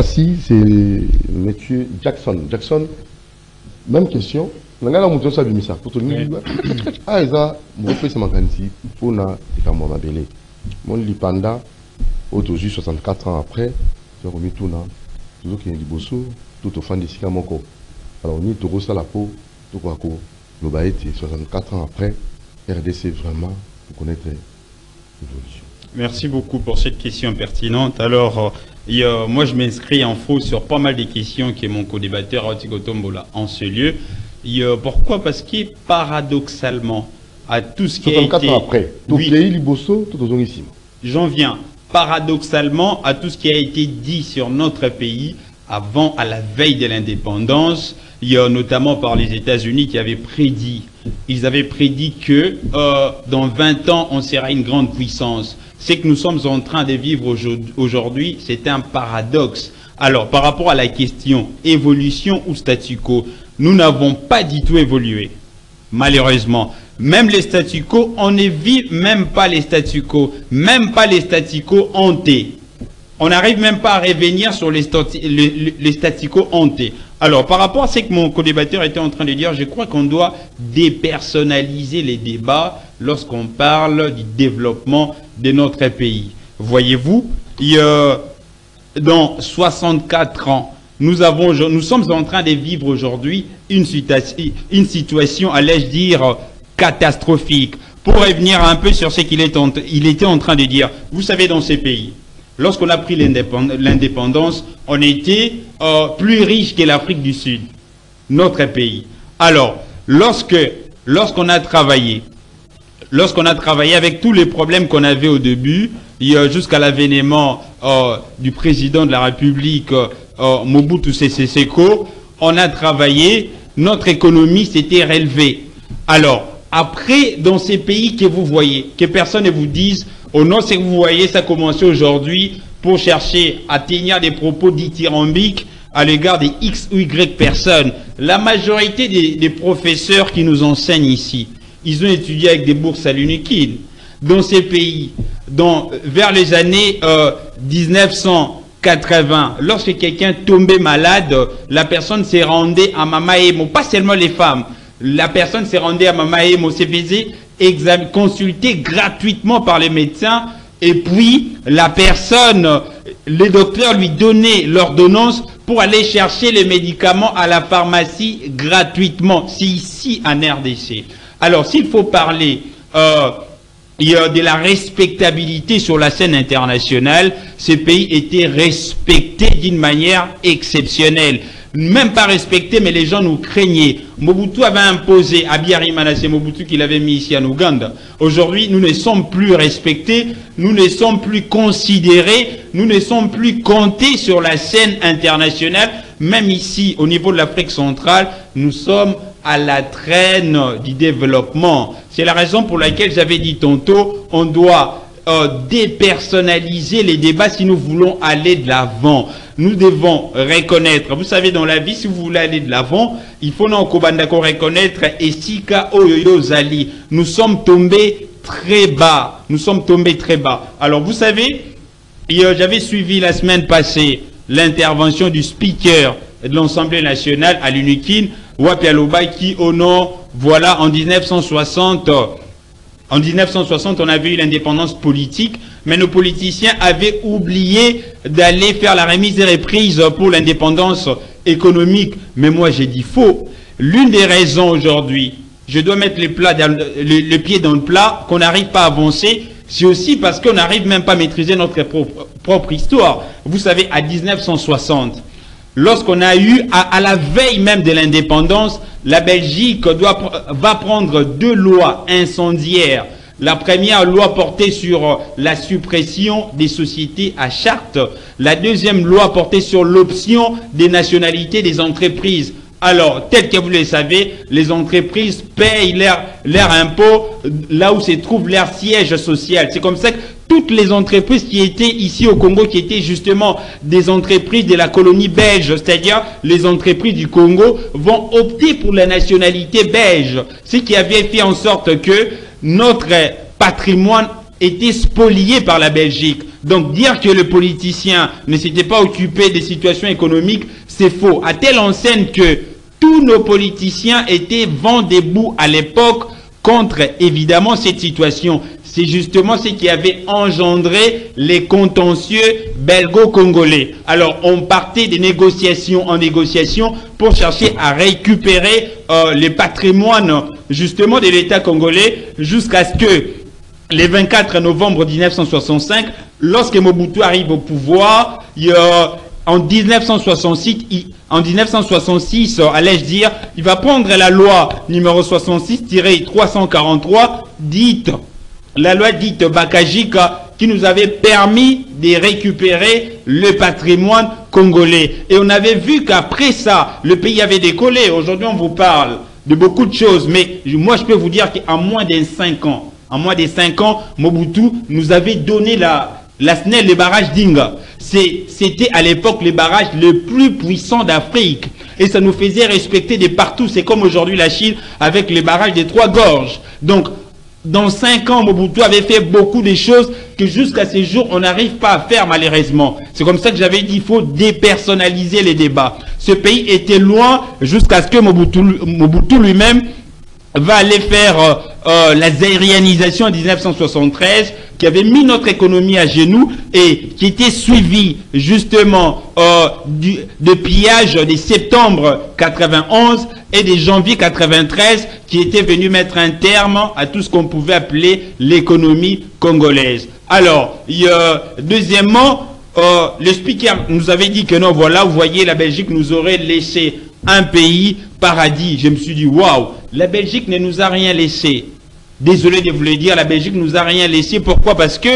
fois-ci, c'est M. Jackson. Jackson, même question. Ah, ça, mon père, c'est ma garantie. Pour na, c'est comme mon abélé. Mon lipanda, aujourd'hui, 64 ans après, j'ai remis tout là. Toujours qu'il y a du bosso, tout au fond de Sikamoko. Alors, on y est tout ça la peau, tout quoi que le baït, 64 ans après, RDC vraiment, pour connaître l'évolution. Merci beaucoup pour cette question pertinente. Alors, moi, je m'inscris en faux sur pas mal de questions que mon co-débatteur Otiko Tombola en ce lieu. Pourquoi? Parce que paradoxalement, à tout ce qui a été... 64 ans après, tout oui, pays, Liboso, tout aux ici. J'en viens. Paradoxalement, à tout ce qui a été dit sur notre pays avant, à la veille de l'indépendance, il y a notamment par les États-Unis qui avaient prédit, ils avaient prédit que dans 20 ans, on sera une grande puissance. C'est que nous sommes en train de vivre aujourd'hui, c'est un paradoxe. Alors, par rapport à la question évolution ou statu quo, nous n'avons pas du tout évolué, malheureusement. Même les statu quo, on ne vit même pas les statu quo, même pas les statu quo hantés. On n'arrive même pas à revenir sur les statu quo hantés. Alors, par rapport à ce que mon co-débatteur était en train de dire, je crois qu'on doit dépersonnaliser les débats lorsqu'on parle du développement de notre pays. Voyez-vous, dans 64 ans, nous sommes en train de vivre aujourd'hui une situation, allais-je dire, catastrophique. Pour revenir un peu sur ce qu'il était en train de dire, vous savez, dans ces pays, lorsqu'on a pris l'indépendance, on était plus riche que l'Afrique du Sud, notre pays. Alors, lorsqu'on a travaillé avec tous les problèmes qu'on avait au début, jusqu'à l'avènement du président de la République, Mobutu Sese Seko, on a travaillé, notre économie s'était relevée. Alors, après, dans ces pays que vous voyez, que personne ne vous dise, oh non, c'est que vous voyez, ça a commencé aujourd'hui pour chercher à tenir des propos dithyrambiques à l'égard des X ou Y personnes. La majorité des professeurs qui nous enseignent ici, ils ont étudié avec des bourses à l'UNIKID. Dans ces pays, vers les années 1980, lorsque quelqu'un tombait malade, la personne s'est rendue à Mamaemo, pas seulement les femmes, la personne s'est rendue à Mamaemo, s'est faisait consulter gratuitement par les médecins, et puis la personne, les docteurs lui donnaient l'ordonnance pour aller chercher les médicaments à la pharmacie gratuitement. C'est ici en RDC. Alors, s'il faut parler de la respectabilité sur la scène internationale, ces pays étaient respectés d'une manière exceptionnelle. Même pas respectés, mais les gens nous craignaient. Mobutu avait imposé à Habyarimana, c'est Mobutu qui l'avait mis ici en Ouganda. Aujourd'hui, nous ne sommes plus respectés, nous ne sommes plus considérés, nous ne sommes plus comptés sur la scène internationale. Même ici, au niveau de l'Afrique centrale, nous sommes à la traîne du développement. C'est la raison pour laquelle j'avais dit tantôt, on doit dépersonnaliser les débats si nous voulons aller de l'avant. Nous devons reconnaître, vous savez, dans la vie, si vous voulez aller de l'avant, il faut non reconnaître Esika Oyoyo Zali. Nous sommes tombés très bas. Nous sommes tombés très bas. Alors, vous savez, j'avais suivi la semaine passée l'intervention du speaker de l'Assemblée nationale à l'UNIKIN, Wapi Aloba, qui au nom, voilà, en 1960, on avait eu l'indépendance politique, mais nos politiciens avaient oublié d'aller faire la remise et reprise pour l'indépendance économique. Mais moi, j'ai dit faux. L'une des raisons aujourd'hui, je dois mettre les pieds dans le plat, qu'on n'arrive pas à avancer, c'est aussi parce qu'on n'arrive même pas à maîtriser notre propre histoire. Vous savez, à 1960, lorsqu'on a eu, à la veille même de l'indépendance, la Belgique va prendre 2 lois incendiaires. La première loi portait sur la suppression des sociétés à charte. La deuxième loi portait sur l'option des nationalités des entreprises. Alors, tel que vous le savez, les entreprises payent leur impôt là où se trouve leur siège social. C'est comme ça que toutes les entreprises qui étaient ici au Congo, qui étaient justement des entreprises de la colonie belge, c'est-à-dire les entreprises du Congo, vont opter pour la nationalité belge. Ce qui avait fait en sorte que notre patrimoine était spolié par la Belgique. Donc dire que le politicien ne s'était pas occupé des situations économiques, c'est faux. À telle enseigne que tous nos politiciens étaient vent debout à l'époque contre évidemment cette situation. C'est justement ce qui avait engendré les contentieux belgo-congolais. Alors, on partait de négociation en négociation pour chercher à récupérer les patrimoines justement de l'État congolais jusqu'à ce que le 24 novembre 1965, lorsque Mobutu arrive au pouvoir, en 1966, allais-je dire, il va prendre la loi numéro 66-343 dite la loi dite Bakajika, qui nous avait permis de récupérer le patrimoine congolais. Et on avait vu qu'après ça, le pays avait décollé. Aujourd'hui, on vous parle de beaucoup de choses, mais moi, je peux vous dire qu'en moins de 5 ans, Mobutu nous avait donné la SNEL, le barrage d'Inga. C'était à l'époque le barrage le plus puissant d'Afrique. Et ça nous faisait respecter de partout. C'est comme aujourd'hui la Chine avec les barrages des Trois Gorges. Donc, dans 5 ans, Mobutu avait fait beaucoup de choses que jusqu'à ces jours, on n'arrive pas à faire malheureusement. C'est comme ça que j'avais dit, il faut dépersonnaliser les débats. Ce pays était loin jusqu'à ce que Mobutu lui-même va aller faire la zaïrianisation en 1973, qui avait mis notre économie à genoux et qui était suivi justement de pillage de septembre 91 et de janvier 93, qui était venu mettre un terme à tout ce qu'on pouvait appeler l'économie congolaise. Alors, deuxièmement, le speaker nous avait dit que non, voilà, vous voyez, la Belgique nous aurait laissé un pays paradis. Je me suis dit, waouh, la Belgique ne nous a rien laissé. Désolé de vous le dire, la Belgique nous a rien laissé. Pourquoi? Parce que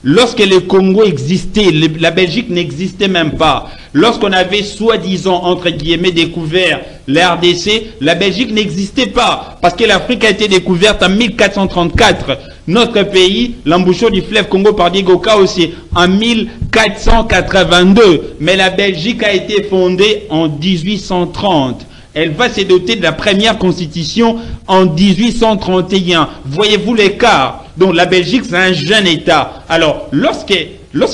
lorsque le Congo existait, la Belgique n'existait même pas. Lorsqu'on avait soi-disant, entre guillemets, découvert la RDC, la Belgique n'existait pas. Parce que l'Afrique a été découverte en 1434. Notre pays, l'embouchure du fleuve Congo par Diego Cao aussi, en 1482. Mais la Belgique a été fondée en 1830. Elle va se doter de la première constitution en 1831. Voyez-vous l'écart? Donc la Belgique, c'est un jeune État. Alors, lorsque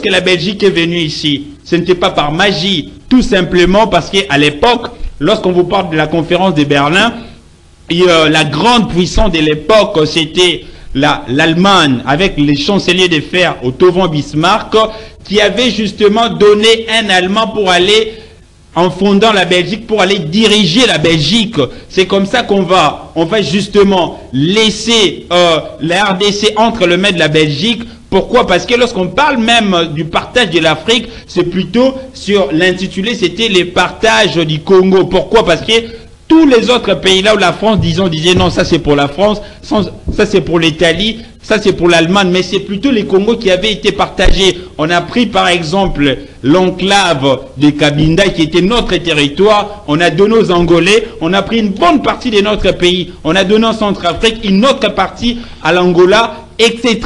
la Belgique est venue ici, ce n'était pas par magie, tout simplement parce qu'à l'époque, lorsqu'on vous parle de la conférence de Berlin, la grande puissance de l'époque, c'était l'Allemagne, avec les chanceliers de fer Otto von Bismarck, qui avait justement donné un Allemand pour aller en fondant la Belgique, pour aller diriger la Belgique. C'est comme ça qu'on va justement laisser la RDC entre les mains de la Belgique. Pourquoi? Parce que lorsqu'on parle même du partage de l'Afrique, c'est plutôt sur l'intitulé, c'était le partage du Congo. Pourquoi? Parce que tous les autres pays là où la France, disait non, ça c'est pour la France, ça c'est pour l'Italie, ça c'est pour l'Allemagne, mais c'est plutôt les Congos qui avaient été partagés. On a pris par exemple l'enclave de Cabinda qui était notre territoire, on a donné aux Angolais, on a pris une bonne partie de notre pays, on a donné en Centrafrique une autre partie à l'Angola, etc.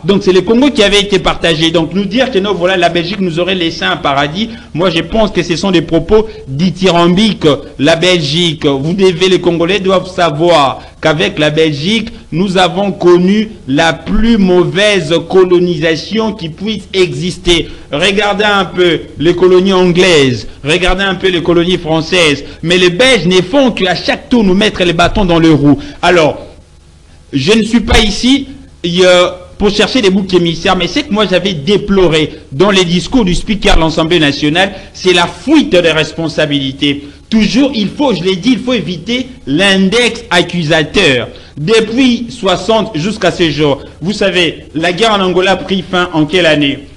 Donc c'est le Congo qui avait été partagé. Donc nous dire que non, voilà, la Belgique nous aurait laissé un paradis, moi je pense que ce sont des propos dithyrambiques. La Belgique, les Congolais doivent savoir qu'avec la Belgique, nous avons connu la plus mauvaise colonisation qui puisse exister. Regardez un peu les colonies anglaises, regardez un peu les colonies françaises, mais les Belges ne font qu'à chaque tour nous mettre les bâtons dans le roue. Alors, je ne suis pas ici pour chercher des boucs émissaires, mais c'est que moi j'avais déploré dans les discours du speaker de l'Assemblée nationale, c'est la fuite des responsabilités. Toujours, je l'ai dit, il faut éviter l'index accusateur. Depuis 60 jusqu'à ce jour, vous savez, la guerre en Angola a pris fin en quelle année?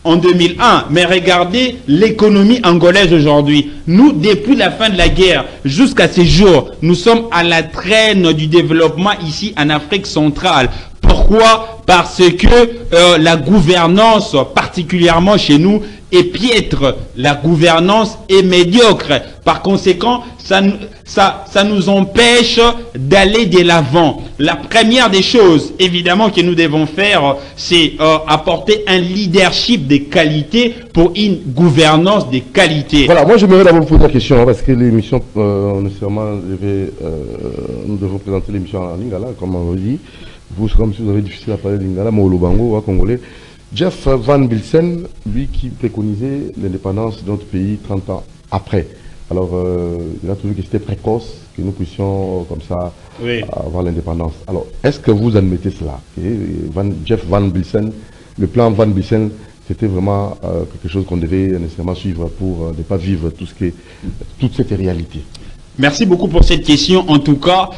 En 2001. Mais regardez l'économie angolaise aujourd'hui. Nous, depuis la fin de la guerre jusqu'à ce jour, nous sommes à la traîne du développement ici en Afrique centrale. Pourquoi? Parce que la gouvernance, particulièrement chez nous, est piètre. La gouvernance est médiocre. Par conséquent, ça nous empêche d'aller de l'avant. La première des choses, évidemment, que nous devons faire, c'est apporter un leadership de qualité pour une gouvernance de qualité. Voilà, moi j'aimerais d'abord vous poser la question, parce que l'émission, nécessairement, nous devons présenter l'émission en lingala, comme on le dit. Vous, c'est comme si vous avez difficile à parler lingala, mais au Lubango, au Congolais. Jeff Van Bilsen, lui qui préconisait l'indépendance de notre pays 30 ans après. Alors, il a trouvé que c'était précoce que nous puissions comme ça avoir l'indépendance. Alors, est-ce que vous admettez cela? Jeff Van Bilsen, le plan Van Bilsen, c'était vraiment quelque chose qu'on devait nécessairement suivre pour ne pas vivre toute cette réalité. Merci beaucoup pour cette question. En tout cas,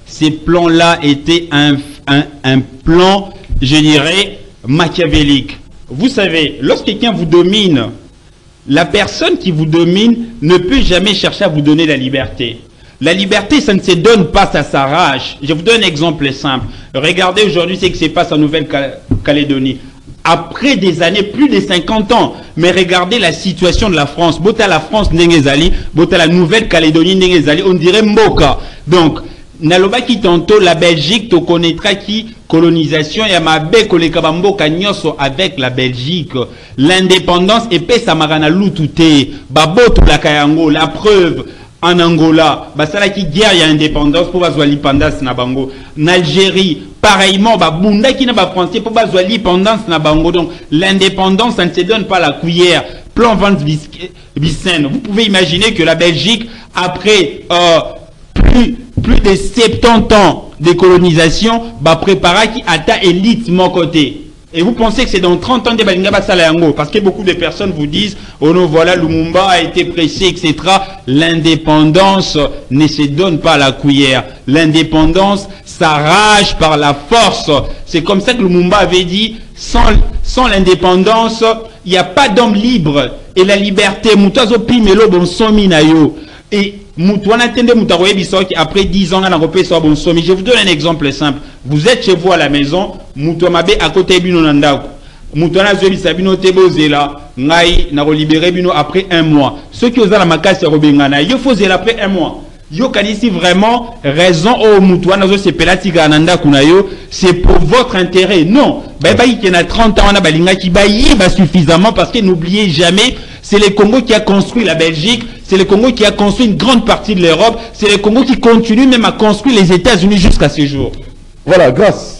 ces plans-là étaient un plan, je dirais, machiavélique. Vous savez, lorsque quelqu'un vous domine, la personne qui vous domine ne peut jamais chercher à vous donner la liberté. La liberté, ça ne se donne pas, ça s'arrache. Je vous donne un exemple simple. Regardez aujourd'hui ce qui se passe en Nouvelle-Calédonie. Après des années, plus de 50 ans, mais regardez la situation de la France. Bota la France n'engezali, bota la Nouvelle-Calédonie n'engezali, on dirait Mboka. Donc, nalobaki tantôt la Belgique te connaîtra qui colonisation et mabe koleka Mboka nyoso avec la Belgique. L'indépendance et pesa marana lutute, baboto la kayango, la preuve. En Angola, basala qui guerre y a indépendance pour bazwa l'indépendance na bango. En Algérie, pareillement, bunda qui n'a pas français pour bazwa l'indépendance na bango. Donc l'indépendance, ça ne se donne pas la cuillère. Plan Van Bilsen. Vous pouvez imaginer que la Belgique, après plus de 70 ans de colonisation, prépara qui atteint élite mon côté. Et vous pensez que c'est dans 30 ans de Balinga Basalayango, parce que beaucoup de personnes vous disent, oh non, voilà, Lumumba a été pressé, etc. L'indépendance ne se donne pas à la cuillère. L'indépendance s'arrache par la force. C'est comme ça que Lumumba avait dit, sans l'indépendance, il n'y a pas d'homme libre. Et la liberté, Moutazo Pimelo Bonsominayo. Et après 10 ans, je vous donne un exemple simple. Vous êtes chez vous à la maison, à côté de après un mois. Ceux qui osent la macasse, il faut après un mois. Yo kanisi vraiment raison au mutuana zo sepelati gananda kunayo, c'est pour votre intérêt. Non, il y a 30 ans on a balinga qui ba suffisamment, parce que n'oubliez jamais, c'est le Congo qui a construit la Belgique, c'est le Congo qui a construit une grande partie de l'Europe, c'est le Congo qui continue même à construire les États-Unis jusqu'à ce jour. Voilà, grâce